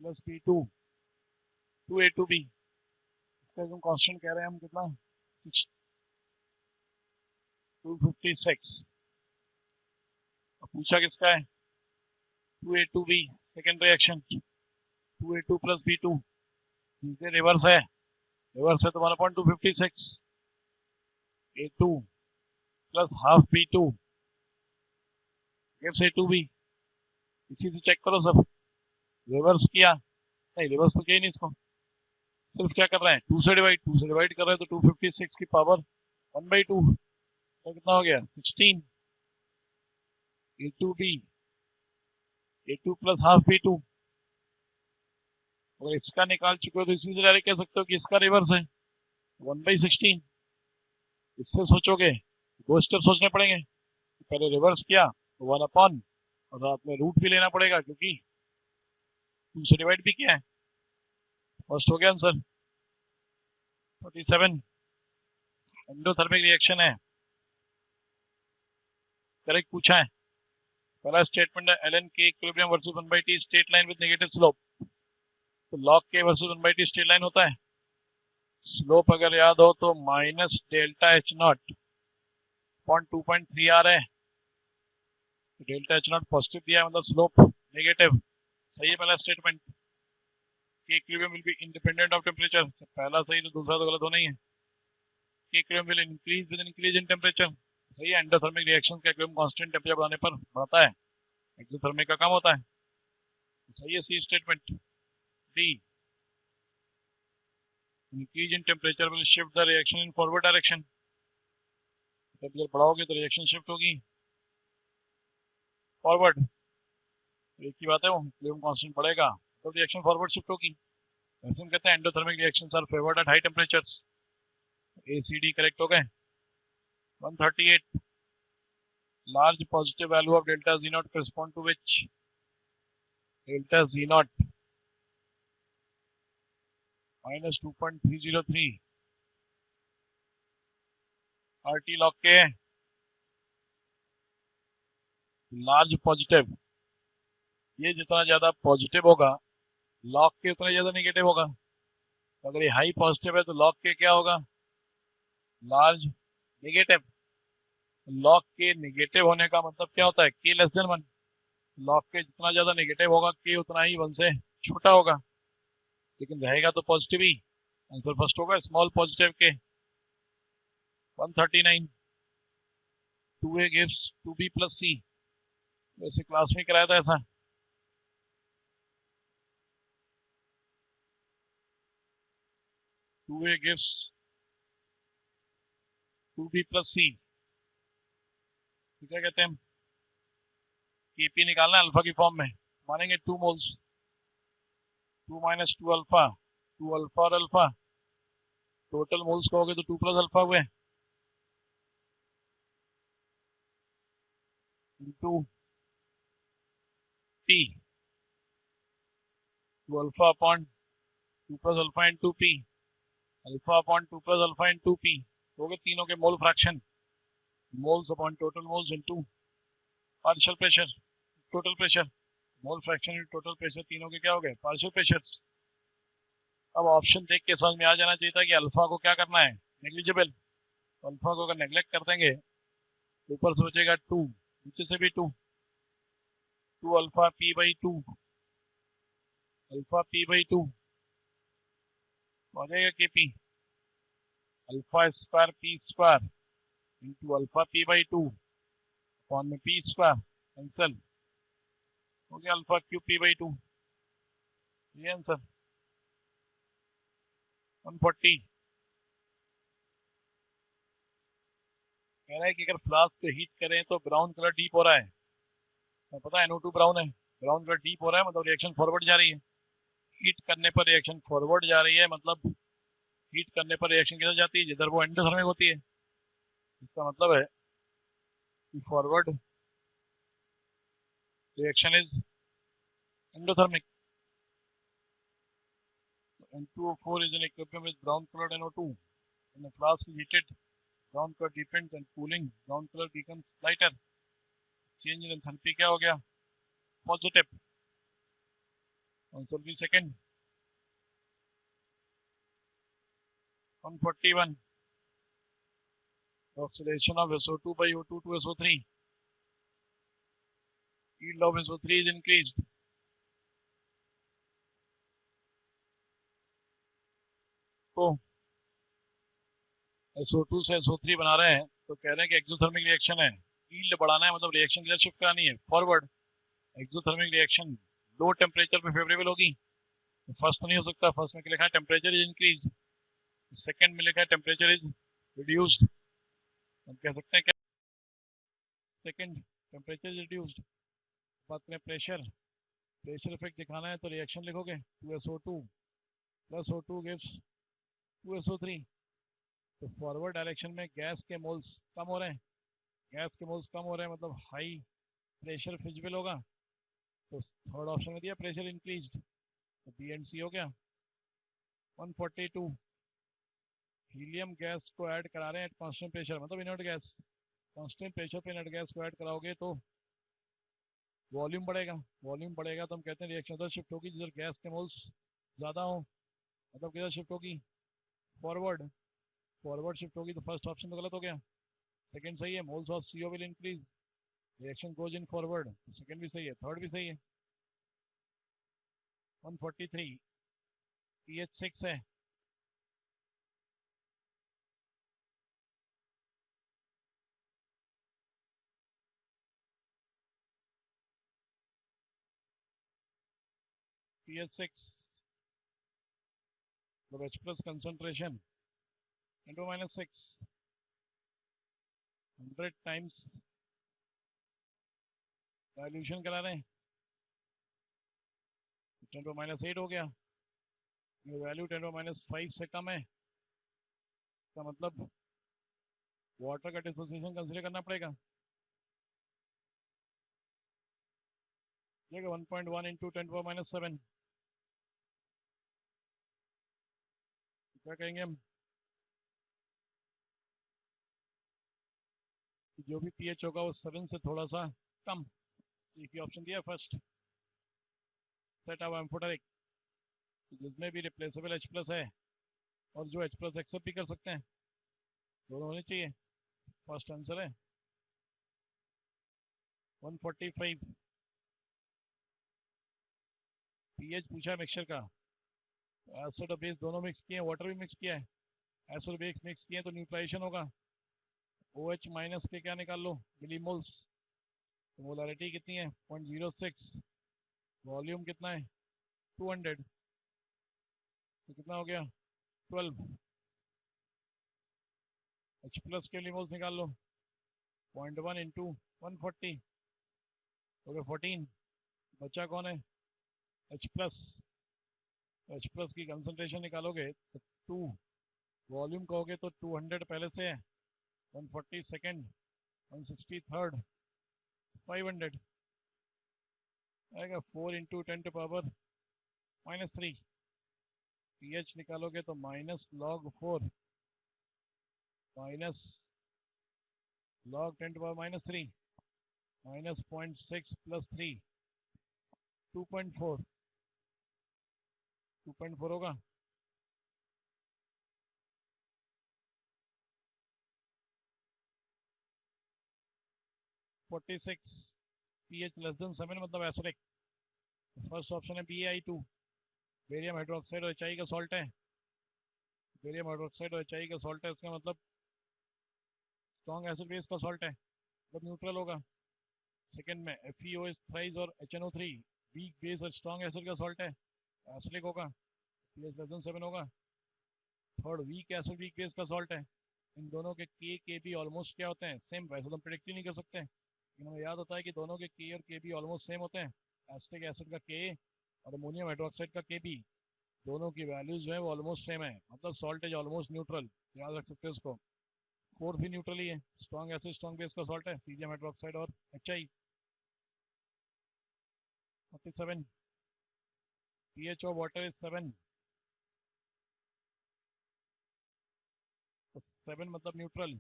Plus P2 2A2B, इसका एकदम constant कह रहे हैं हम कितना 256। अब पूछा किसका है 2A2B second reaction 2A2 plus B2, reverse है, रिवर्स है तो 1/256 A2 plus half B2 gives A2B। इसी से चेक करो सब, रिवर्स किया नहीं, रिवर्स तो किया ही नहीं इसको, सिर्फ क्या कर रहे हैं 2 से डिवाइड कर रहे हैं, तो 256 की पावर 1/2 तो कितना हो गया 16 A2B A2 plus half B2। अगर इसका निकाल चुके हो तो इसी से डायरेक्ट कह सकते हो कि इसका रिवर्स है 1/16। इससे सोचोगे दो स्टेप सोचने पड़ेंगे, पहले रिवर्स किया तो 1 और साथ में रूट भी लेना पड़ेगा क्योंकि 2 से डिवाइड भी किया है। फर्स्ट हो गया आंसर 47, एंडोथर्मिक रिएक्शन है, करेक्ट पूछा है। पहला स्टेटमेंट है एल एन के equilibrium versus 1/t straight line with negative slope, तो लॉग के वर्सेस 1/t स्ट्रेट लाइन होता है, स्लोप अगर याद हो तो minus delta H not point 2.3 आ रहा है, तो डेल्टा एच नॉट पॉजिटिव दिया है मतलब स्लोप नेगेटिव, सही है पहला स्टेटमेंट। के equilibrium will be independent of temperature, पहला सही तो दूसरा तो गलत होना ही है। के equilibrium will increase with increase in temperature, सही है, एंडोथर्मिक रिएक्शन का इक्विलिब्रियम कांस्टेंट टेम्परेचर बढ़ाने पर बढ़ता है, एक्सोथर्मिक का कम होता है, सही है C statement. D, increase in temperature will shift the reaction in forward direction, temperature बढ़ाओगे तो रिएक्शन शिफ्ट होगी फॉरवर्ड, एक ही बात है, वो इक्विलिब्रियम कांस्टेंट बढ़ेगा तो रिएक्शन फॉरवर्ड शिफ्ट होगी। ऐसे हम कहते हैं endothermic reactions are favoured at high temperatures, A C D correct हो गए। 138, large positive value of delta Z naught correspond to which, delta Z naught minus 2.303 RT log के लार्ज पॉजिटिव, ये जितना ज्यादा पॉजिटिव होगा लॉग के उतना ज्यादा नेगेटिव होगा, तो अगर ये हाई पॉजिटिव है तो लॉग के क्या होगा लार्ज नेगेटिव, लॉग के नेगेटिव होने का मतलब क्या होता है के लेस देन 1, लॉग के जितना ज्यादा नेगेटिव होगा के उतना ही 1 से छोटा होगा, लेकिन रहेगा तो पॉजिटिव ही, आंसर फर्स्ट होगा स्मॉल पॉजिटिव के। 139, 2A gives 2B plus C, वैसे क्लास में कराया था ऐसा, 2A gives 2B plus C, क्या कहते हैं हम, Kp निकालना है अल्फा की फॉर्म में, मानेंगे 2 मोल्स 2 माइनस 2 अल्फा, 2 अल्फा और अल्फा, टोटल मोल्स कहोगे तो 2 प्लस अल्फा हुए into P, 2 alpha upon 2 plus alpha into P, alpha upon 2 plus alpha into P, हो गए तीनों के mole fraction, moles upon total moles into partial pressure, total pressure, mole fraction total pressure, तीनों के क्या हो गए पार्शियल प्रेशर। अब ऑप्शन देख के समझ में आ जाना चाहिए था कि अल्फा को क्या करना है नेग्लिजिबल, अल्फा को अगर नेग्लेक्ट कर देंगे तो ऊपर से बचेगा 2, नीचे से भी 2, 2 अल्फा P/2, अल्फा P/2 हो जाएगा Kp, alpha square P square into alpha P/2 upon में P स्क्वायर, कैंसल हो गया अल्फा क्यूब P/2, ये आंसर। 140, कह रहा है कि अगर फ्लास्क को हीट करें तो ब्राउन कलर डीप हो रहा है, तो पता है NO2 ब्राउन है, ब्राउन कलर डीप हो रहा है मतलब रिएक्शन फॉरवर्ड जा रही है, हीट करने पर रिएक्शन फॉरवर्ड जा रही है मतलब हीट करने पर रिएक्शन किधर जाती है जिधर वो एंडोथर्मिक होती है, इसका मतलब है कि forward reaction is endothermic. N2O4 is in equilibrium with brown colored NO2. When the flask is heated, brown color deepens and cooling, brown color becomes lighter. Change in enthalpy क्या हो गया positive, Answer will be second. 141. Oxidation of SO2 by O2 to SO3. Yield of SO3 is increased. तो SO2 से SO3 बना रहे हैं तो कह रहे हैं कि एक्सोथर्मिक रिएक्शन है, यील्ड बढ़ाना है, मतलब रिएक्शन की शिफ्ट करानी है forward. Exothermic reaction low temperature पे फेवरेबल होगी। तो फर्स्ट तो नहीं हो सकता, फर्स्ट में लिखा है टेम्परेचर इज इंक्रीज, सेकंड में लिखा है टेम्परेचर इज रिड्यूस्ड। हम कह सकते हैं क्या, सेकंड टेम्परेचर इज रिड्यूस्ड। बात करें प्रेशर, प्रेशर इफेक्ट दिखाना है तो रिएक्शन लिखोगे 2SO2 plus O2 gives 2SO3। तो फॉरवर्ड डायरेक्शन में गैस के मोल्स कम हो रहे हैं, गैस के मोल्स कम हो रहे हैं मतलब हाई प्रेशर फिजिबल होगा। तो थर्ड ऑप्शन में दिया प्रेशर इंक्रीज, तो बी एंड सी हो गया। 142, हीलियम गैस को ऐड करा रहे हैं एट कांस्टेंट प्रेशर, मतलब इनर्ट गैस। कांस्टेंट प्रेशर पे इनर्ट गैस को ऐड कराओगे तो वॉल्यूम बढ़ेगा, वॉल्यूम बढ़ेगा तो हम कहते हैं रिएक्शन उधर शिफ्ट होगी जिधर गैस के मोल्स ज़्यादा हो, मतलब किधर शिफ्ट होगी, फॉरवर्ड। फॉरवर्ड शिफ्ट होगी तो फर्स्ट ऑप्शन तो गलत हो गया, सेकंड सही है, moles of CO will increase, reaction goes in forward, second भी सही है, थर्ड भी सही है। 143, pH 6 है, pH 6 तो H plus concentration into -6 100 times dilution करा रहे हैं, 10⁻⁸ हो गया। ये वैल्यू 10⁻⁵ से कम है, इसका मतलब वाटर का डिसोसिएशन कंसिडर करना पड़ेगा। देखिए 1.1 इंटू 10⁻⁷, क्या कहेंगे हम, जो भी pH होगा वो 7 से थोड़ा सा कम। एक ही ऑप्शन दिया फर्स्ट, सेट ऑफ एम्फोटेरिक, जिसमें भी रिप्लेसेबल H प्लस है और जो H प्लस एक्सेप्ट भी कर सकते हैं, दोनों होने चाहिए। फर्स्ट आंसर है 145। pH पूछा है मिक्सचर का, एसिड और बेस दोनों मिक्स किए हैं, वाटर भी मिक्स किया है, एसिड और बेस मिक्स किए हैं तो न्यूट्रलाइजेशन होगा। OH माइनस के क्या निकाल लो, मिलीमोल्स, तो मोलारिटी कितनी है 0.06, वॉल्यूम कितना है 200, तो कितना हो गया 12। H प्लस के मिलीमोल्स निकाल लो, 0.1 इंटू 140 हो गया 14। बचा कौन है H प्लस, H प्लस की कंसंट्रेशन निकालोगे तो 2, वॉल्यूम कहोगे तो 200 पहले से है, 140 सेकेंड, 160 थर्ड, 500 आएगा 4 इंटू 10⁻⁻3। pH निकालोगे तो -log4 माइनस log 10⁻⁻3 -0.6 प्लस 3 2.4, 2.4 होगा। 46, pH लेस देन 7 मतलब एसिडिक, फर्स्ट ऑप्शन है BaI2, बेरियम हाइड्रोक्साइड और HI का सॉल्ट है, बेरियम हाइड्रोक्साइड और HI का सॉल्ट है, इसका मतलब स्ट्रॉन्ग एसिड बेस का सॉल्ट है, मतलब न्यूट्रल होगा। सेकंड में FeO इज थ्राइस और HNO3 वीक बेस और स्ट्रॉन्ग एसिड का सॉल्ट है, एसिडिक होगा, pH लेस देन 7 होगा। Third weak acid weak base का सॉल्ट है, इन दोनों के के भी ऑलमोस्ट क्या होते हैं सेम, वैसे तो हम प्रिडिक्ट ही नहीं कर सकते, लेकिन हमें याद होता है कि दोनों के के और के भी ऑलमोस्ट सेम होते हैं। एसिटिक एसिड का के और अमोनियम हाइड्रोक्साइड का के भी, दोनों की वैल्यूज जो है वो ऑलमोस्ट सेम है, मतलब सॉल्ट इज ऑलमोस्ट न्यूट्रल, याद रख सकते हैं उसको। फोर्थ भी न्यूट्रल ही है, स्ट्रॉन्ग एसिड स्ट्रॉन्ग बेस का सॉल्ट है, सीजियम हाइड्रोक्साइड और HI। 47, pH of water is 7, तो 7 मतलब न्यूट्रल,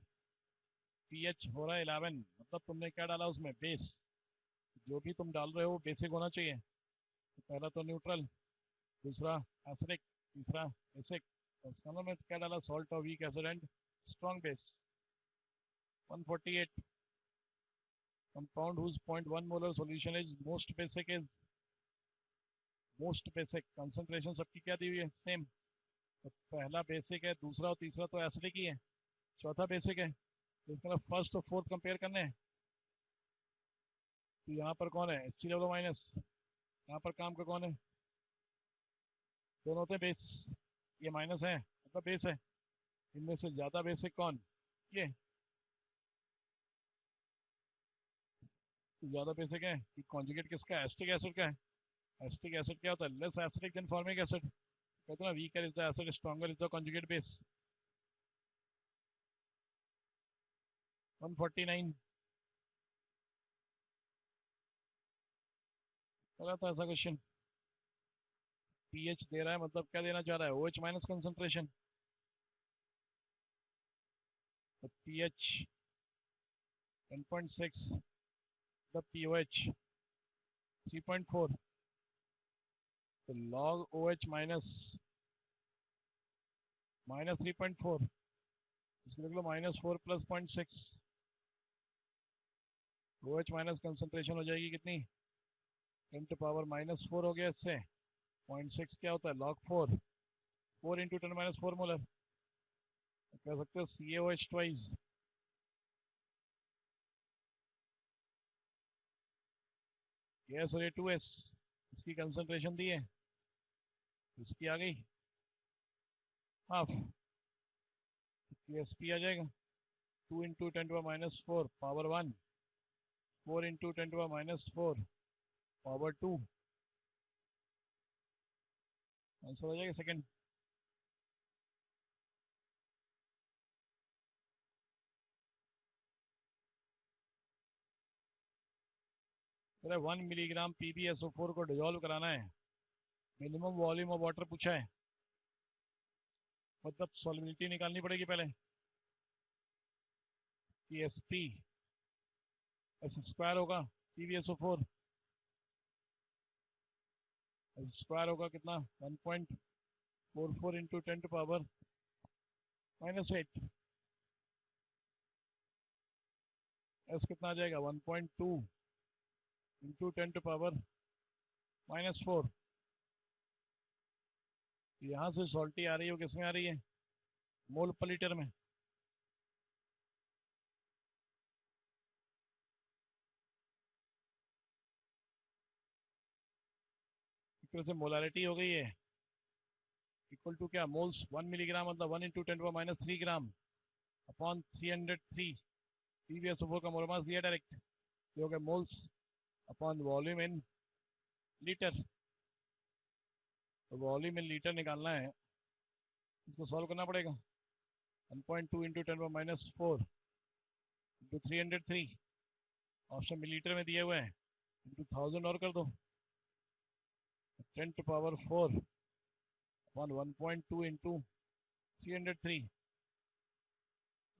pH हो रहा है 11, मतलब तुमने क्या डाला उसमें बेस, जो भी तुम डाल रहे हो बेसिक होना चाहिए, तो पहला तो न्यूट्रल, दूसरा एसिडिक, तीसरा एसिक। दोनों में क्या डाला? सॉल्ट और weak acid and strong base. 148 compound whose 0.1 molar solution is most basic is most basic. Concentration सबकी क्या दी हुई है? सेम। तो पहला बेसिक है, दूसरा और तीसरा तो एसिडिक ही है, चौथा बेसिक है। तो इसका मतलब फर्स्ट और फोर्थ कंपेयर करने हैं। तो यहाँ पर कौन है? H W minus. यहाँ पर काम का कौन है? दोनों होते बेस, ये माइनस है मतलब बेस है। इनमें से ज्यादा बेसिक कौन? ये। तो ज्यादा बेसिक है कि कॉन्जुगेट किसका? एसिटिक एसिड का है। एसिटिक एसिड क्या होता है? Less acidic then formic acid. कहते हैं ना, weaker is the acid, stronger is the conjugate base. 149 करा था ऐसा क्वेश्चन। पीएच दे रहा है, मतलब क्या देना चाह रहा है? OH minus concentration. तो पीएच 10.6, द पीओएच 3.4। तो लॉग ओएच माइनस माइनस 3.4, इसको लिख लो -4 प्लस 0.6। ओएच माइनस कंसंट्रेशन हो जाएगी कितनी? 10⁻⁻4 हो गया इससे। 0.6 क्या होता है? Log 4, 4 into 10⁻4 molar. कह सकते हो सी ए ओ एच ट्वाइस। गैस और A2S, इसकी कंसंट्रेशन दी है, इसकी आ गई हाफ, एस पी आ जाएगा 2 into 10⁻⁻4 power 1, 4 into 10⁻⁻4 power 2। Answer हो जाएगा सेकंड। अरे 1 मिलीग्राम PbSO4 को डिजोल्व कराना है, मिनिमम वॉल्यूम ऑफ वाटर पूछा है, मतलब सॉल्युबिलिटी निकालनी पड़ेगी पहले कि एस पी एस स्क्वायर होगा PbSO4, एस स्क्वायर होगा कितना? 1.44 इंटू 10⁻⁻8। एस कितना आ जाएगा? 1.2 इंटू 10⁻⁻4। यहाँ से सॉल्टी आ रही है, किसमें आ रही है? मोल पर लीटर में। एक तरह से मोलारिटी हो गई है इक्वल टू क्या? मोल्स 1 मिलीग्राम मतलब 1 इंटू 10⁻³ ग्राम अपॉन 303। PbSO4 का मोल मास दिया डायरेक्ट, ये हो गया moles upon volume in litre. तो वॉल्यूम इन लीटर निकालना है, इसको सॉल्व करना पड़ेगा। 1.2 इंटू 10⁻⁴ इंटू 303, ऑप्शन में लीटर में दिए हुए हैं, इंटू 1000 और कर दो, 10⁻⁴ अपॉन 1.2 इंटू 303,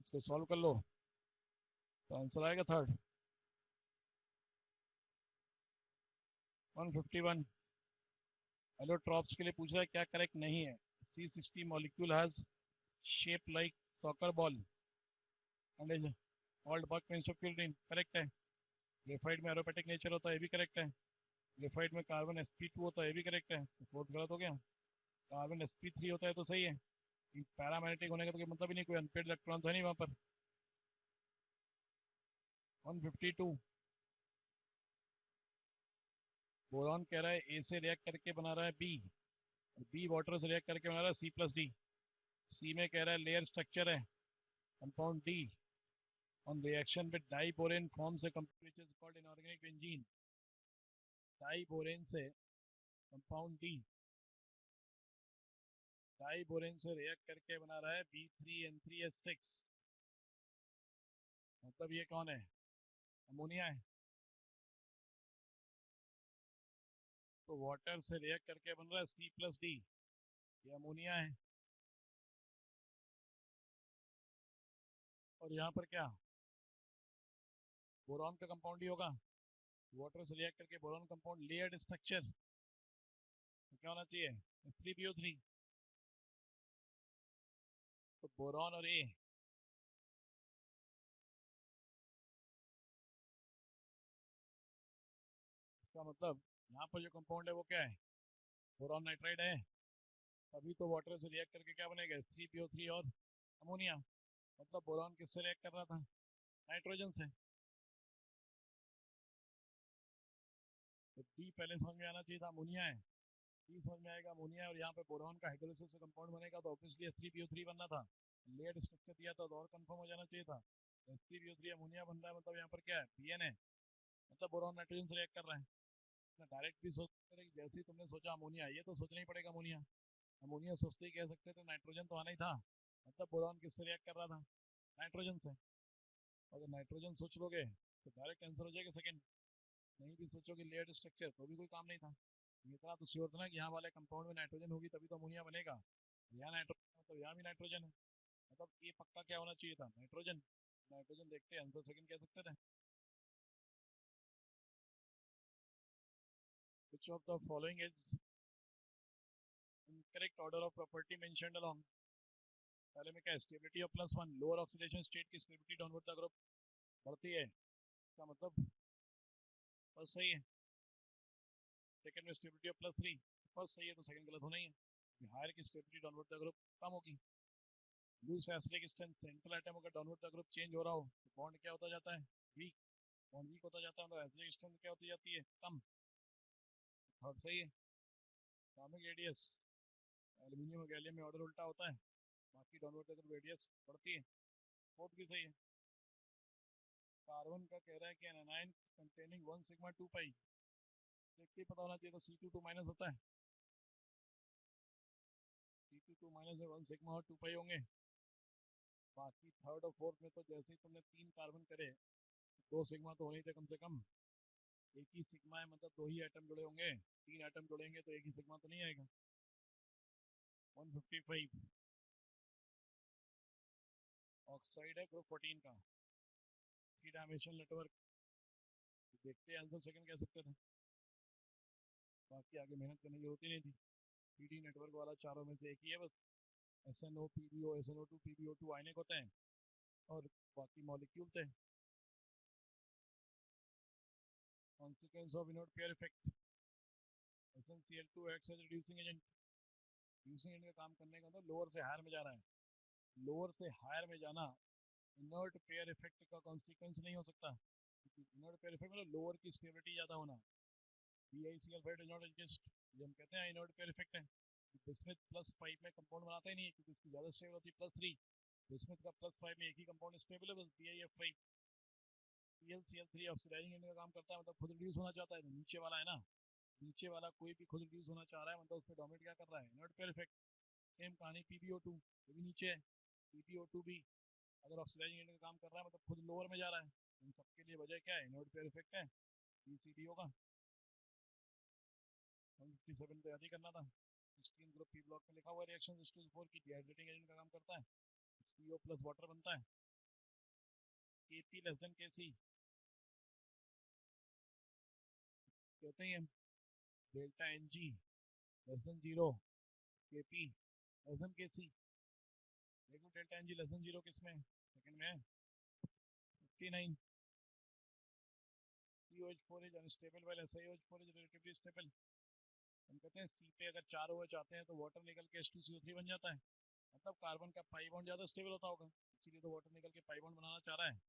इसको सॉल्व कर लो तो आंसर आएगा थर्ड। 151 एलोट्रॉप्स के लिए पूछ रहा है क्या करेक्ट नहीं है? C60 molecule has shape like soccer ball and is called buck principle. Correct है। ग्रेफाइट में एरोमेटिक नेचर होता है, ये भी करेक्ट है। ग्रेफाइट में कार्बन sp2 होता है, ये भी करेक्ट है। तो फोर्थ गलत हो गया। कार्बन sp3 होता है तो सही है। पैरामैग्नेटिक होने का तो कोई मतलब ही नहीं, कोई अनपेड इलेक्ट्रॉन तो है नहीं वहां पर। 152 बोरॉन कह रहा है ए से रिएक्ट करके बना रहा है बी, और बी वाटर से रिएक्ट करके बना रहा है C+D। सी में कह रहा है लेयर स्ट्रक्चर है compound D, on reaction with diborane forms a compound which is called inorganic benzene. Diborane से कंपाउंड डी, डाइबोरेन से रिएक्ट करके बना रहा है B3N3H6। मतलब ये कौन है? अमोनिया है। तो वाटर से रिएक्ट करके बन रहा है C+D, ये अमोनिया है। और यहाँ पर क्या? बोरॉन का कंपाउंड ही होगा, वाटर से रिएक्ट करके बोरॉन कंपाउंड लेयर्ड स्ट्रक्चर। तो क्या होना चाहिए? F3PO3। तो बोरॉन और ए, इसका मतलब यहाँ पर जो कंपाउंड है वो क्या है? बोरॉन नाइट्राइड है। तभी तो वाटर से रिएक्ट करके क्या बनेगा? F3PO3 और अमोनिया। मतलब बोरॉन किससे रिएक्ट कर रहा था? नाइट्रोजन से। तो डी पहले समझ में आना चाहिए था, अमोनिया है। डी समझ में आएगा, अमोनिया है, और यहाँ पे बोरॉन का हाइड्रोलिसिस से कंपाउंड बनेगा, तो ऑब्वियसली F3PO3 बनना था। लेड स्ट्रक्चर दिया था तो और कंफर्म हो जाना चाहिए था। F3PO3 अमोनिया बन रहा है, मतलब यहाँ पर क्या है? Bn है। मतलब बोरॉन नाइट्रोजन से रिएक्ट कर रहा है। डायरेक्ट भी सोच सकते थे कि जैसे ही तुमने सोचा अमोनिया, ये तो सोचना ही पड़ेगा अमोनिया। अमोनिया सोचते ही कह सकते थे नाइट्रोजन तो आना ही था। मतलब बोरॉन किससे रिएक्ट कर रहा था? नाइट्रोजन से। अगर नाइट्रोजन सोच लोगे तो डायरेक्ट आंसर हो जाएगा सेकंड। नहीं भी सोचोगे लेयर स्ट्रक्चर तो भी कोई काम नहीं था। इतना तो श्योर था ना कि यहाँ वाले कंपाउंड में नाइट्रोजन होगी तभी तो अमोनिया बनेगा। यहाँ नाइट्रोजन मतलब यहाँ भी नाइट्रोजन है। मतलब ये पक्का क्या होना चाहिए था? नाइट्रोजन। नाइट्रोजन देखते आंसर सेकंड कह सकते थे। Which of the following is incorrect order of property mentioned along? पहले में क्या है? Stability of +1, lower oxidation state की स्टेबिलिटी डाउनवर्ड द ग्रुप बढ़ती है, इसका मतलब फर्स्ट सही है। सेकंड में स्टेबिलिटी ऑफ +3, फर्स्ट सही है तो सेकंड गलत होना ही है। हायर की स्टेबिलिटी डाउनवर्ड द ग्रुप कम होगी। लूज फैसिलिक स्ट्रेंथ, सेंट्रल एटम अगर डाउनवर्ड द ग्रुप चेंज हो रहा हो तो बॉन्ड क्या होता जाता है? वीक। बॉन्ड वीक होता जाता है तो फैसिलिक स्ट्रेंथ क्या होती जाती है? कम। थर्ड सही है। एटॉमिक रेडियस, एल्यूमिनियम और गैलियम में ऑर्डर उल्टा होता है, बाकी डाउनवर्ड द ग्रुप रेडियस बढ़ती है। फोर्थ भी सही है। कार्बन का कह रहा है कि एनानाइन कंटेनिंग 1 सिग्मा 2 पाई, देख के पता होना चाहिए, तो C22 माइनस होता है। C22 माइनस में 1 सिग्मा और 2 पाई होंगे। बाकी थर्ड और फोर्थ में तो जैसे ही तुमने 3 कार्बन करे, 2 सिग्मा तो होने थे कम से कम। एक ही सिग्मा है मतलब 2 ही एटम जुड़े होंगे। 3 एटम जुड़ेंगे तो एक ही सिग्मा तो नहीं आएगा। 155 ऑक्साइड है ग्रुप 14 का। 3 डायमेंशनल नेटवर्क, देखते हैं आंसर सेकंड कह सकते थे। बाकी आगे मेहनत करने की जरूरत ही नहीं थी। 3D नेटवर्क वाला चारों में से एक ही है बस। SNO PbO SNO2 PbO2 आयनिक होते हैं और बाकी मॉलिक्यूल थे। Consequence of inert pair effect, SnCl2 acts as reducing agent. Reducing agent का काम करने का मतलब लोअर से हायर में जा रहा है। लोअर से हायर में जाना इनर्ट पेयर इफेक्ट का कॉन्सिक्वेंस नहीं हो सकता, क्योंकि इनर्ट पेयर इफेक्ट मतलब लोअर की स्टेबिलिटी ज़्यादा होना। BiCl5 डज नॉट एग्जिस्ट, ये हम कहते हैं इनर्ट पेयर इफेक्ट है। बिस्मिथ +5 में कंपाउंड बनाता ही नहीं है क्योंकि उसकी ज़्यादा स्टेबल होती है +3। बिस्मिथ का +5 में एक ही कंपाउंड स्टेबल है बस, BiF5। ClCl3 ऑक्सीडाइजिंग एजेंट का काम करता है, मतलब खुद रिड्यूस होना चाहता है। तो नीचे वाला है ना, नीचे वाला कोई भी खुद रिड्यूस होना चाह रहा है, मतलब उस पर डोमिनेट क्या कर रहा है? Inert pair effect. सेम कहानी PbO2, ये भी नीचे है। PbO2 भी अगर ऑक्सीडाइजिंग एजेंट का काम कर रहा है मतलब खुद लोअर में जा रहा है। इन सबके लिए वजह क्या है? इनर्ट पेयर इफेक्ट है। PCDO का 157 तैयार ही करना था। 16 ग्रुप पी ब्लॉक में लिखा हुआ रिएक्शन H2SO4 की डिहाइड्रेटिंग एजेंट का काम करता है। CO प्लस वाटर बनता है। Kp लेस देन Kc कहते हैं delta Ng less than 0, Kp less than Kc। देखो डेल्टा Ng लेस देन 0 किसमें है? सेकंड में है 59। COH4 is unstable while SiOH4 is relatively stable. हम कहते हैं C पे अगर 4 OH आते हैं तो वाटर निकल के H2CO3 बन जाता है। मतलब कार्बन का पाई बॉन्ड ज़्यादा स्टेबल होता होगा, इसीलिए तो वाटर निकल के पाई बॉन्ड बनाना चाह रहा है।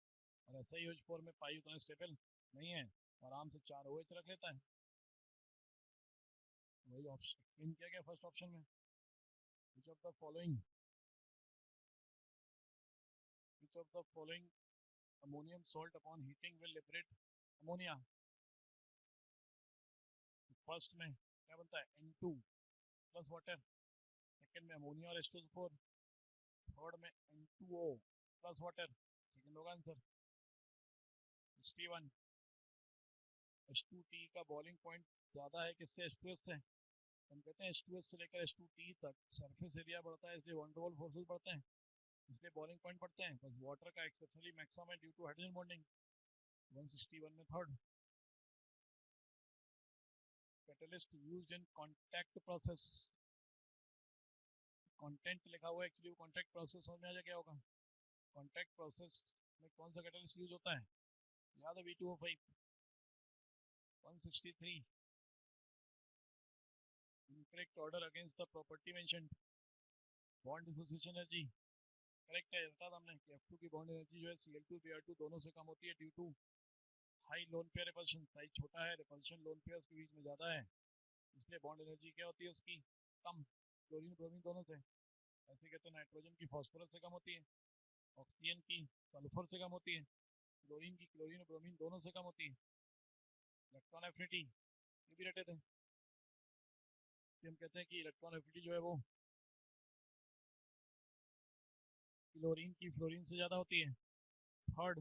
और SiOH4 में पाई उतना स्टेबल नहीं है, आराम से 4 OH रख लेता है। वही ऑप्शन इन किया गया फर्स्ट ऑप्शन में। Which of the following, which of the following ammonium salt upon heating will liberate ammonia? First में क्या बनता है? N2 plus water. सेकंड में अमोनिया और H2SO4। थर्ड में N2O प्लस वाटर। सेकंड होगा आंसर। 61। H2T का बॉइलिंग पॉइंट ज़्यादा है किससे? H2S से। हम कहते हैं H2S से लेकर H2T तक सरफेस एरिया बढ़ता है, इसलिए वन टू वॉल फोर्सेस बढ़ते हैं, इसलिए बॉइलिंग पॉइंट बढ़ते हैं। बस वाटर का एक्सेप्शनली मैक्सिमम है ड्यू टू हाइड्रोजन बॉन्डिंग। 161 में third. Catalyst used in contact process, content लिखा हुआ है एक्चुअली वो कॉन्टैक्ट प्रोसेस समझ में आ जाए क्या होगा। कॉन्टैक्ट प्रोसेस में कौन सा कैटलिस्ट यूज होता है, याद है V2O5। 163 incorrect order against the property mentioned, bond dissociation energy correct है, बता था हमने कि F2 की बॉन्ड एनर्जी जो है Cl2 Br2 दोनों से कम होती है due to high lone pair repulsion, size छोटा है, रिपल्शन लोन पेयर्स के बीच में ज़्यादा है, इसलिए बॉन्ड एनर्जी क्या होती है उसकी कम, क्लोरीन ब्रोमीन दोनों से। ऐसे कहते हैं नाइट्रोजन की फॉस्फोरस से कम होती है, ऑक्सीजन की सल्फर से कम होती है, क्लोरीन की क्लोरीन ब्रोमीन दोनों से कम होती है। इलेक्ट्रॉन एफिनिटी ये भी रटे थे कि हम कहते हैं कि इलेक्ट्रॉन एफिनिटी जो है वो क्लोरीन की फ्लोरीन से ज़्यादा होती है। Third,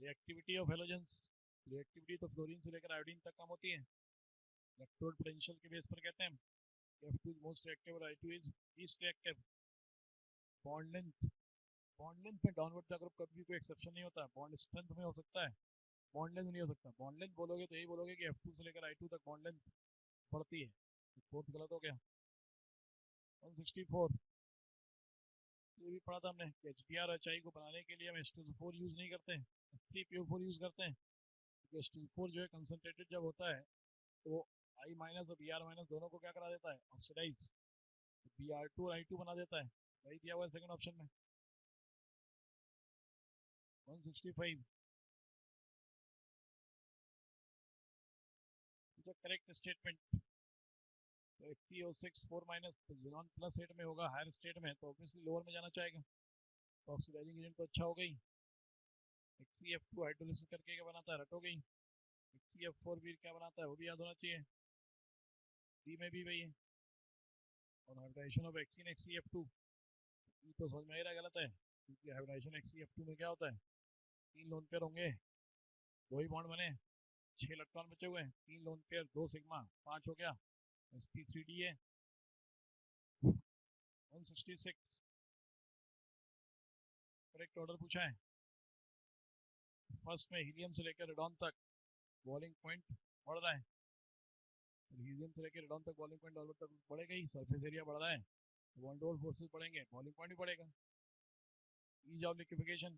reactivity of halogens, reactivity तो फ्लोरीन से लेकर आयोडीन तक कम होती है। इलेक्ट्रोड पोटेंशियल के बेस पर कहते हैं F2 is most reactive और I2 is least reactive। Bond length, bond length में डाउनवर्ड का ग्रुप कभी भी कोई एक्सेप्शन नहीं होता, बॉन्ड स्ट्रेंथ में हो सकता है, बॉन्ड लेंथ नहीं हो सकता। बॉन्ड लेंथ बोलोगे तो यही बोलोगे कि F2 से लेकर I2 तक बॉन्ड लेंथ बढ़ती है, फोर्थ गलत हो गया। 164 ये भी पढ़ा था हमने कि HBr को बनाने के लिए हम H2SO4 यूज नहीं करते हैं, H3PO4 यूज करते हैं, क्योंकि H2SO4 जो है कंसनट्रेटेड जब होता है तो वो I माइनस और Br माइनस दोनों को क्या करा देता है, ऑक्सीडाइज, Br2 और I2 बना देता है, वही दिया हुआ है सेकंड ऑप्शन में। 165 करेक्ट स्टेटमेंट, तो FeO6 4 माइनस ज़ीनॉन प्लस 8 में होगा हायर स्टेट में, तो ऑब्वियसली लोअर में जाना चाहेगा, तो ऑक्सीडाइजिंग एजेंट तो अच्छा हो गई। HCF2 हाइड्रोलिसिस करके क्या बनाता है, रट हो गई। HCF4 भी क्या बनाता है वो भी याद होना चाहिए, डी में भी वही है। और हाइब्रिडाइजेशन ऑफ एक्सिन HCF2 ये तो समझ में आ रहा गलत है, क्योंकि हाइब्रिडाइजेशन HCF2 में क्या होता है, 3 लोन पेयर होंगे, 2 ही बॉन्ड बने, 6 इलेक्ट्रॉन बचे हुए हैं, 3 लोन पेयर 2 सिग्मा 5 हो गया, sp3d है। 166 करेक्ट ऑर्डर पूछा है, फर्स्ट में हीलियम से लेकर रेडॉन तक बॉइलिंग पॉइंट बढ़ रहा है, हीलियम से लेकर रेडॉन तक बॉइलिंग पॉइंट डाउनवर्ड तक बढ़ेगा ही, सरफेस एरिया बढ़ रहा है, वन डोर फोर्सेस बढ़ेंगे, बॉइलिंग पॉइंट भी बढ़ेगा। ईज ऑफ लिक्विफिकेशन,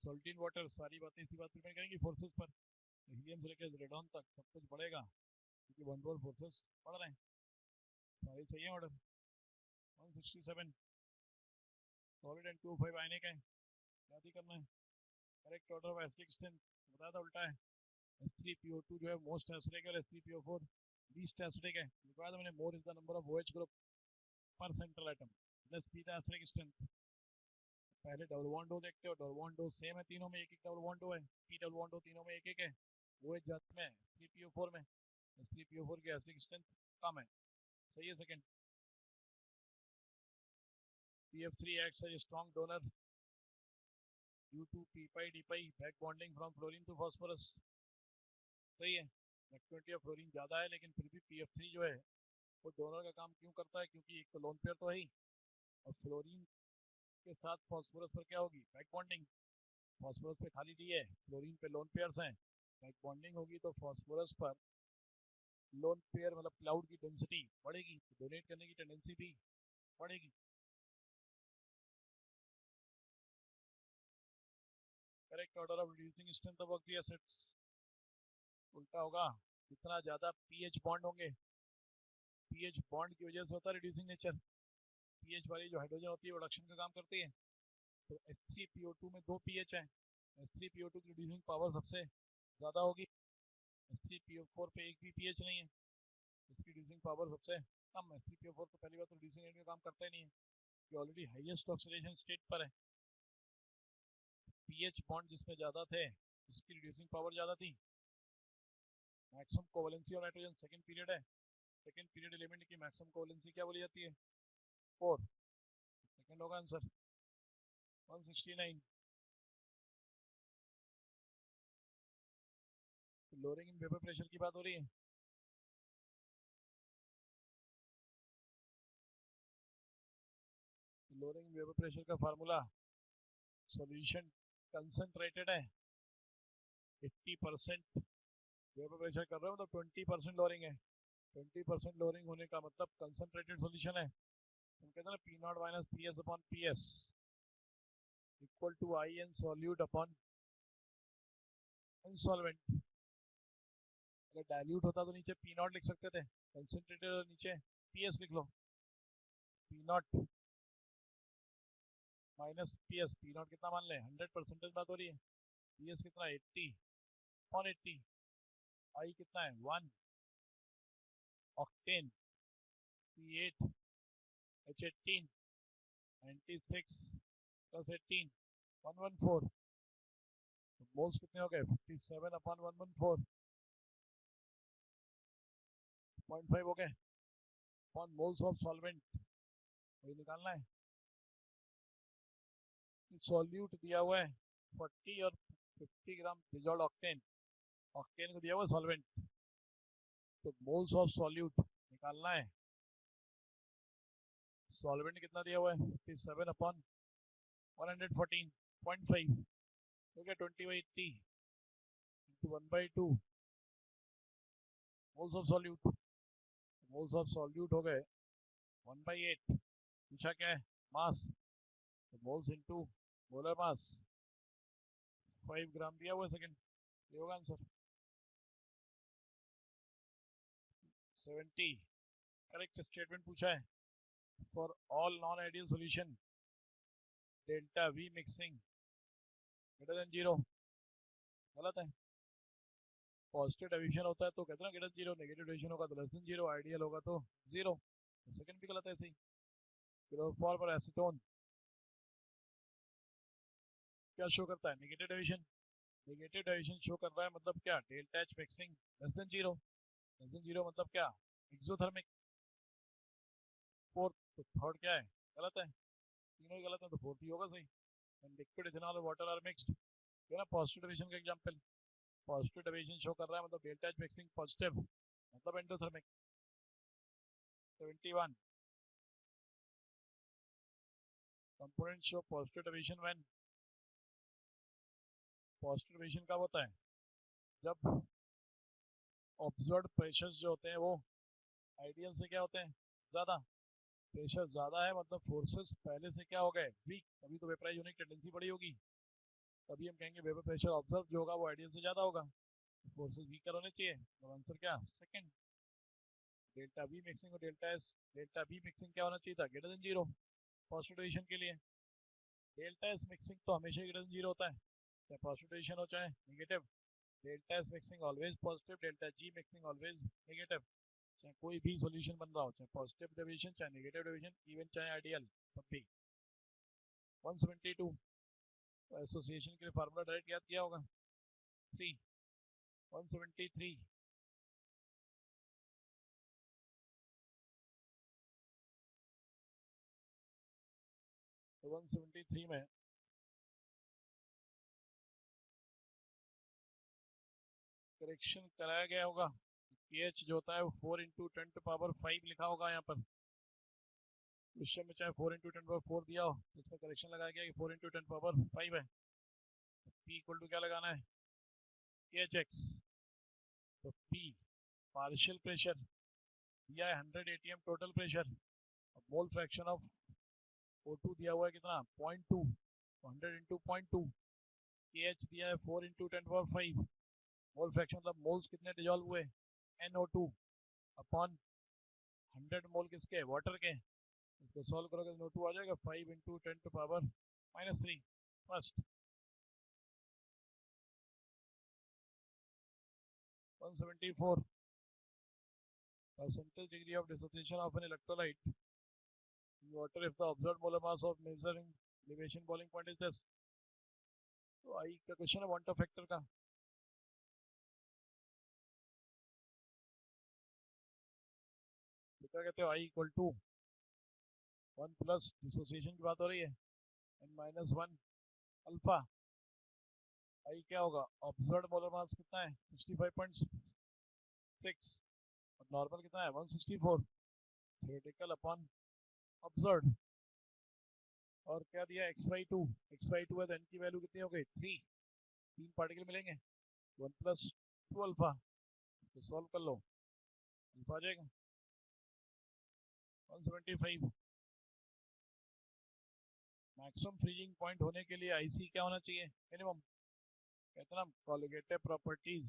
सॉल्टिन वाटर, सारी बातें इसी बात पर डिपेंड करेंगी फोर्सेस पर, हीलियम से लेकर रेडॉन तक सब कुछ बढ़ेगा क्योंकि वन डोर फोर्सेस बढ़ रहे हैं, सारे सही है ऑर्डर। 167 सॉलिड एंड 205 आयनिक है, याद ही करना है। Correct order of acidic strength बताया था उल्टा है, H3PO2 जो है मोस्ट एसिडिक है, H3PO4 लीस्ट एसिडिक है, लिखवाया था मैंने, more is the number of OH group पर central atom, less be the acidic strength. पहले डबल बॉन्ड दो देखते हो, डबल बॉन्ड दो सेम है तीनों में, एक एक डबल बॉन्ड दो है, पी डबल बॉन्ड दो तीनों में एक एक है, OH ज्यादा में H3PO4 में, H3PO4 की एसिडिक स्ट्रेंथ कम है, सही है second. PF3 acts as a strong donor due to p pi d pi back bonding from fluorine to phosphorus, सही है। एक्टिविटी ऑफ फ्लोरीन ज़्यादा है लेकिन फिर भी PF3 जो है वो डोनर का काम क्यों करता है, क्योंकि एक तो लोन पेयर तो है ही, और फ्लोरीन के साथ फास्फोरस पर क्या होगी, बैक बॉन्डिंग, फास्फोरस पे खाली डी है, फ्लोरीन पे लोन पेयर्स हैं, बैक बॉन्डिंग होगी तो फास्फोरस पर लोन पेयर मतलब क्लाउड की डेंसिटी बढ़ेगी, डोनेट करने की टेंडेंसी भी बढ़ेगी। Correct order of reducing strength of oxy acids उल्टा होगा, जितना ज़्यादा पीएच बॉन्ड होंगे, पीएच बॉन्ड की वजह से होता है रिड्यूसिंग नेचर, पीएच वाली जो हाइड्रोजन होती है वो रिडक्शन का काम करती है, तो H3PO2 में 2 पीएच है, H3PO2 की रिड्यूसिंग पावर सबसे ज़्यादा होगी, H3PO4 पे एक भी पीएच नहीं है, इसकी रिड्यूसिंग पावर सबसे कम है। H3PO4 तो पहली बात तो रिड्यूसिंग एजेंट का काम करता ही नहीं है, कि ऑलरेडी हाईएस्ट ऑक्सीडेशन स्टेट पर है, पीएच बॉन्ड जिसमें ज़्यादा थे उसकी रिड्यूसिंग पावर ज़्यादा थी। मैक्सिमम कोवलेंसी और नाइट्रोजन सेकंड पीरियड है, सेकंड पीरियड एलिमेंट की मैक्सिमम कोवलेंसी क्या बोली जाती है, 4, सेकंड होगा answer. 169 lowering in vapour pressure की बात हो रही है, लोअरिंग वेपर प्रेशर का फार्मूला, सॉल्यूशन कंसंट्रेटेड है 80% वेपर प्रेशर कर रहे हो तो 20% लोअरिंग है। 20% लोअरिंग होने का मतलब कंसंट्रेटेड सॉल्यूशन है। हम कहते हैं ना P not minus P S upon P S equal to I N solute upon insolvent. अगर डाइल्यूट होता तो नीचे पी नॉट लिख सकते थे, कंसंट्रेटेड नीचे पी एस लिख लो। P not minus P S, P not कितना मान लें 100% बात हो रही है। पी एस कितना 80 अपॉन 80, आई कितना है 1 ऑक्टेन, C8 H18 96 प्लस 18 114। तो मोल्स कितने हो गए 57 अपॉन 114 0.5 हो गए अपॉन मोल्स ऑफ सॉल्वेंट, वही निकालना है। सॉल्यूट दिया हुआ है 40 और 50 ग्राम डिजॉल्व ऑक्टेन, ऑक्टेन को दिया हुआ है सॉल्वेंट, तो मोल्स ऑफ सॉल्यूट निकालना है। सॉल्वेंट कितना दिया हुआ है 57 अपॉन 114.5 हो गया 20/80 into 1/2 moles of solute. Moles of solute हो गए 1/8। पूछा क्या है मास, तो मोल्स इंटू मोलर मास 5 ग्राम दिया हुआ सेकंड, ये होगा आंसर 70। करेक्ट स्टेटमेंट पूछा है for all non ideal solution delta we mixing greater than 0, गलत है। पॉजिटिव डेविएशन होता है तो कहते हैं ना ग्रेटर 0, नेगेटिव डेविएशन होगा तो लेस देन 0, आइडियल होगा तो 0। सेकंड भी गलत है ऐसे ही। क्लोरोफॉर्म और एसीटोन क्या शो करता है negative deviation, negative deviation show कर रहा है मतलब क्या delta H mixing less than 0, less than 0 मतलब क्या एक्सोथर्मिक। फोर्थ तो थर्ड क्या है गलत है, तीनों ही गलत है तो फोर्थ ही होगा सही। लिक्विड इथेनॉल और वाटर आर मिक्स्ड, ये ना पॉजिटिव डेविएशन का एग्जांपल। पॉजिटिव डेविएशन शो कर रहा है मतलब डेल्टा एच मिक्सिंग पॉजिटिव मतलब endothermic. 71 component show positive deviation when, positive deviation कब होता है जब ऑब्जर्व्ड प्रेशर्स जो होते हैं वो आइडियल से क्या होते हैं ज्यादा। प्रेशर ज्यादा है मतलब फोर्सेस पहले से क्या हो गए वीक, तभी तो वेपराइज होने की टेंडेंसी बड़ी होगी, तभी हम कहेंगे वेपर प्रेशर ऑब्जर्व जो होगा वो आइडियल से ज्यादा होगा, फोर्सेस वीकर होने चाहिए। तो आंसर क्या सेकंड डेल्टा वी मिक्सिंग और delta S. Delta we mixing क्या होना चाहिए था ग्रेटर देन 0 पॉजिटिव डेविएशन के लिए। डेल्टा एस मिक्सिंग तो हमेशा ही ग्रेटर देन 0 होता है, चाहे पॉजिटिव डेविएशन हो चाहे negative. Delta S mixing always positive, delta G mixing always negative. चाहे कोई भी सॉल्यूशन बन रहा हो, चाहे पॉजिटिव डेविएशन चाहे नेगेटिव डेविएशन इवन चाहे आइडियल, तब भी। 172 एसोसिएशन के लिए फार्मूला डायरेक्ट याद किया होगा 3। 173 तो 173 में करेक्शन कराया गया होगा। pH जो होता है वो 4 इंटू 10⁵ लिखा होगा यहाँ पर क्वेश्चन में, चाहे 4 इंटू 10⁴ दिया हो तो इसमें करेक्शन लगाया गया कि 4 इंटू 10⁵ है। P इक्वल टू क्या लगाना है KHX, तो P पार्शियल प्रेशर दिया है 100 atm total pressure, mole fraction of O2 दिया हुआ है कितना 0.2, 100 इंटू 0.2, KH दिया है 4 इंटू 10⁵, मोल फ्रैक्शन मतलब मोल्स कितने डिजॉल्व हुए NO2 अपॉन 100 मोल किसके वाटर के। इसको सॉल्व करोगे तो NO2 आ जाएगा 5 into 10⁻³ first. 174 percentage degree of dissociation of an electrolyte in water if the observed molar mass of measuring elevation boiling point is this। तो आई का क्वेश्चन है वांट फैक्टर का, क्या कहते हो आई इक्वल टू 1 प्लस डिसोसिएशन की बात हो रही है n-1 अल्फा। आई क्या होगा ऑब्जर्व्ड मोलर मास कितना है 65.6 और नॉर्मल कितना है 164 थ्योरेटिकल अपॉन ऑब्जर्व्ड। और क्या दिया x/2, x/2 है तो n की वैल्यू कितनी हो गई 3, 3 पार्टिकल मिलेंगे 1 + 2 अल्फा तो सॉल्व कर लो, आ जाएगा 175। मैक्सिमम फ्रीजिंग पॉइंट होने के लिए आईसी क्या होना चाहिए, मिनिमम। कहते ना colligative properties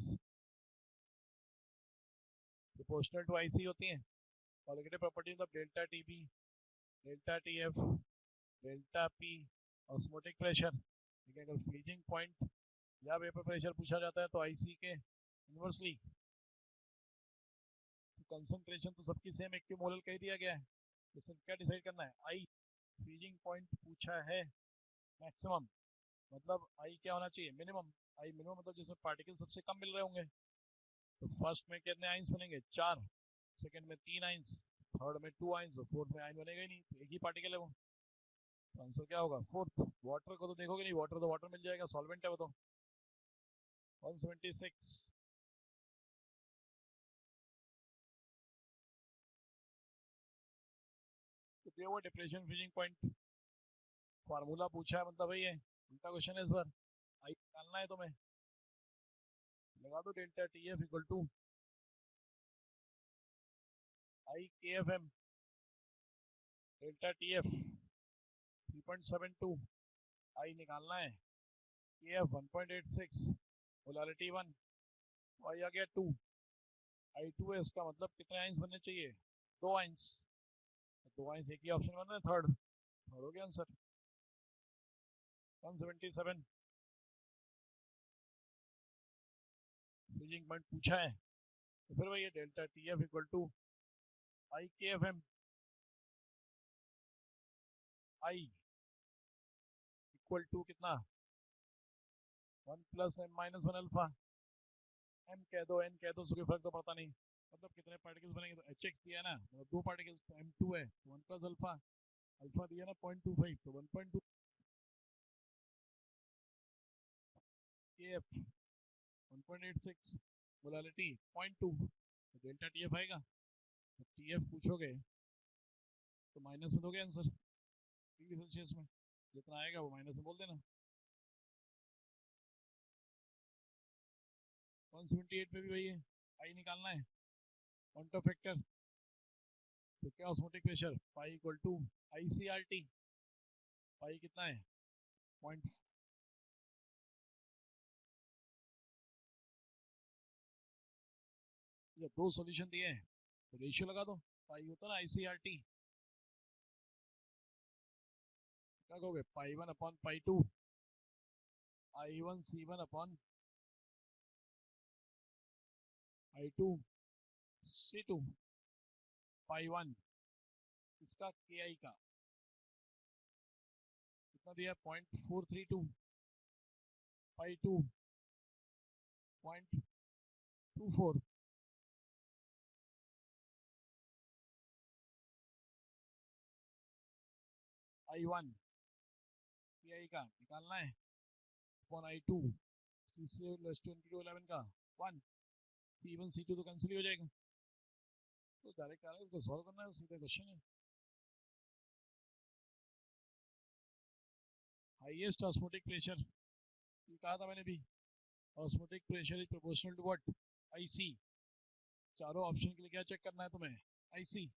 proportional to IC होती हैं। कॉलिगेटिव प्रॉपर्टी मतलब delta TB, delta TF, delta P, osmotic pressure. ठीक है, अगर फ्रीजिंग पॉइंट या वेपर प्रेशर पूछा जाता है तो आईसी के इनवर्सली कंसंट्रेशन तो सबकी सेम एक्यूमोलल कह दिया गया है। तो सिर्फ क्या डिसाइड करना है, आई फ्रीजिंग पॉइंट पूछा है मैक्सिमम, मतलब आई क्या होना चाहिए, मिनिमम। आई मिनिमम मतलब जिसमें पार्टिकल सबसे कम मिल रहे होंगे। तो फर्स्ट में कितने आइंस बनेंगे, 4, सेकंड में 3 आइंस, थर्ड में 2 आइंस, और फोर्थ में आइन बनेगा ही नहीं, तो एक ही पार्टिकल है वो। तो आंसर क्या होगा, फोर्थ। वाटर को तो देखोगे नहीं, वाटर तो वाटर मिल जाएगा, सॉल्वेंट है वो तो। 176। तो दिया हुआ डिप्रेशन फ्रीजिंग पॉइंट, फार्मूला पूछा है मतलब वही है, उल्टा क्वेश्चन है इस बार। आई निकालना है तुम्हें, लगा दो delta T F equal to i K F m, delta T F 3.72, i निकालना है, के एफ 1.86, मोलारिटी 1, आई आ गया 2, आई 2 है, इसका मतलब कितने आइंस बनने चाहिए, 2 आइंस। 2 आइंस एक ही ऑप्शन बन रहा है, थर्ड। थर्ड हो गया आंसर 177। फ्रीजिंग पॉइंट पूछा है तो फिर वही है, delta T F equal to i K F m, i equal to कितना, 1 plus m minus 1 alpha. M कह दो, एन कह दो, उसको फर्क तो पड़ता नहीं। मतलब कितने पार्टिकल्स बनेंगे, तो एच एक्स दिया है ना, मतलब 2 पार्टिकल्स, तो एम 2 है, तो 1 प्लस अल्फा, अल्फा दिया ना 0.25, तो 1.2 के एफ 1.86, मोलालिटी 0.2, तो डेल्टा टी एफ आएगा। तो टी एफ पूछोगे तो माइनस में दोगे आंसर, डिग्री सेल्सियस में जितना आएगा वो माइनस में बोल देना। 178 पे भी वही है, आई निकालना है, पॉइंट ऑफ फैक्टर। तो क्या osmotic pressure pi equal to I C R T, pi कितना है, पॉइंट। ये 2 सॉल्यूशन दिए हैं तो रेशियो लगा दो, पाई होता है ना आई सी आर टी, क्या कहोगे, पाई 1 upon pi 2, I 1 C 1 upon I 2 सी 2, पाई 1 इसका के आई का कितना दिया, 0.432, पाई 2 0.24, आई 1 के आई का निकालना है, अपॉन आई 2 सी से लेस टू 11 का 1, सी 1 सी 2 तो कैंसिल ही हो जाएगा। तो डायरेक्ट आ रहा है, उसको सॉल्व करना है, सीधे क्वेश्चन है। हाईएस्ट ऑस्मोटिक प्रेशर, ये कहा था मैंने भी, osmotic pressure is proportional to what, IC. चारों ऑप्शन के लिए क्या चेक करना है तुम्हें, आईसी।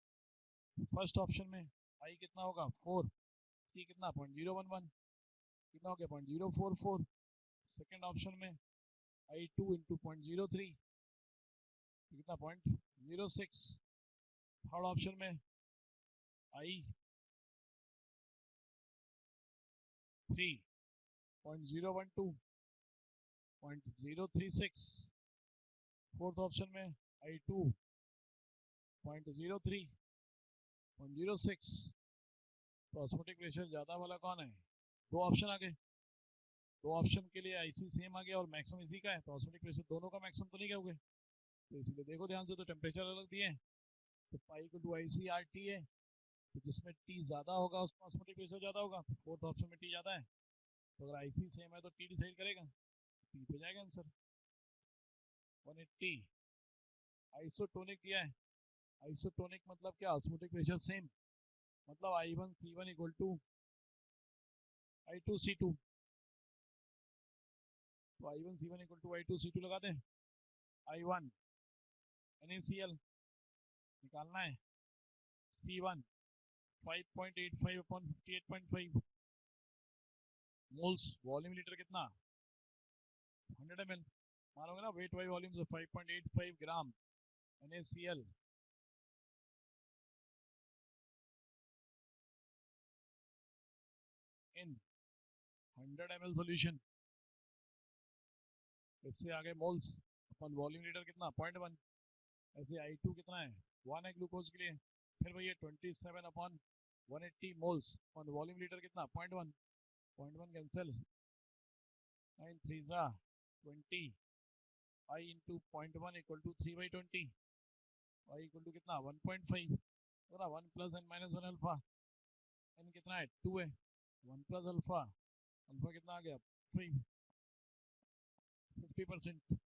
फर्स्ट ऑप्शन में आई कितना होगा 4, सी कितना 0.011, कितना हो गया 0.044। सेकेंड ऑप्शन में आई 2 इंटू 0.03, कितना 0.06। थर्ड ऑप्शन में आई 3 0.012, 0.036। फोर्थ ऑप्शन में आई 2 0.03, 0.06। तो ऑस्मोटिक प्रेशर ज़्यादा वाला कौन है, 2 ऑप्शन आ गए, 2 ऑप्शन के लिए आईसी सेम आ गया और मैक्सिमम इसी का है, तो ऑस्मोटिक प्रेशर दोनों का मैक्सिमम तो नहीं कहोगे। तो इसलिए देखो ध्यान से, तो टेम्परेचर अलग दिए हैं, तो पाई को to I C R T है, तो जिसमें टी ज़्यादा होगा उसका ऑस्मोटिक प्रेशर ज़्यादा होगा। फोर्थ ऑप्शन में टी ज़्यादा है, तो अगर आई सी सेम है तो टी डिसाइड करेगा, टी पे जाएगा आंसर 180। आइसोटोनिक दिया है, आइसोटोनिक मतलब क्या, ऑस्मोटिक प्रेशर सेम, मतलब आई 1 सी 1 इक्वल टू आई 2 सी 2, तो आई 1 सी 1 इक्वल टू आई 2 सी 2 लगा दें। आई 1 NaCl निकालना है, C1 5.85 upon 58.5 moles, volume litre कितना 100 ml, मानोगे ना वेट बाई वॉल्यूम से 5.85 ग्राम NaCl इन 100 ml सॉल्यूशन। इससे आगे मोल्स अपन वॉल्यूम लीटर कितना 0.1, ऐसे I2 कितना है 1 है ग्लूकोज के लिए, फिर भैया 27 अपॉन 180 मोल्स और वॉल्यूम लीटर कितना 0.1, 0.1 cancel, 9 3 20, I into 0.1 equal to 3/20, I equal to कितना 1.5, बोला 1 plus N minus 1 alpha, N कितना है 2 है, 1 प्लस अल्फा, अल्फा कितना आ गया 3, 50%।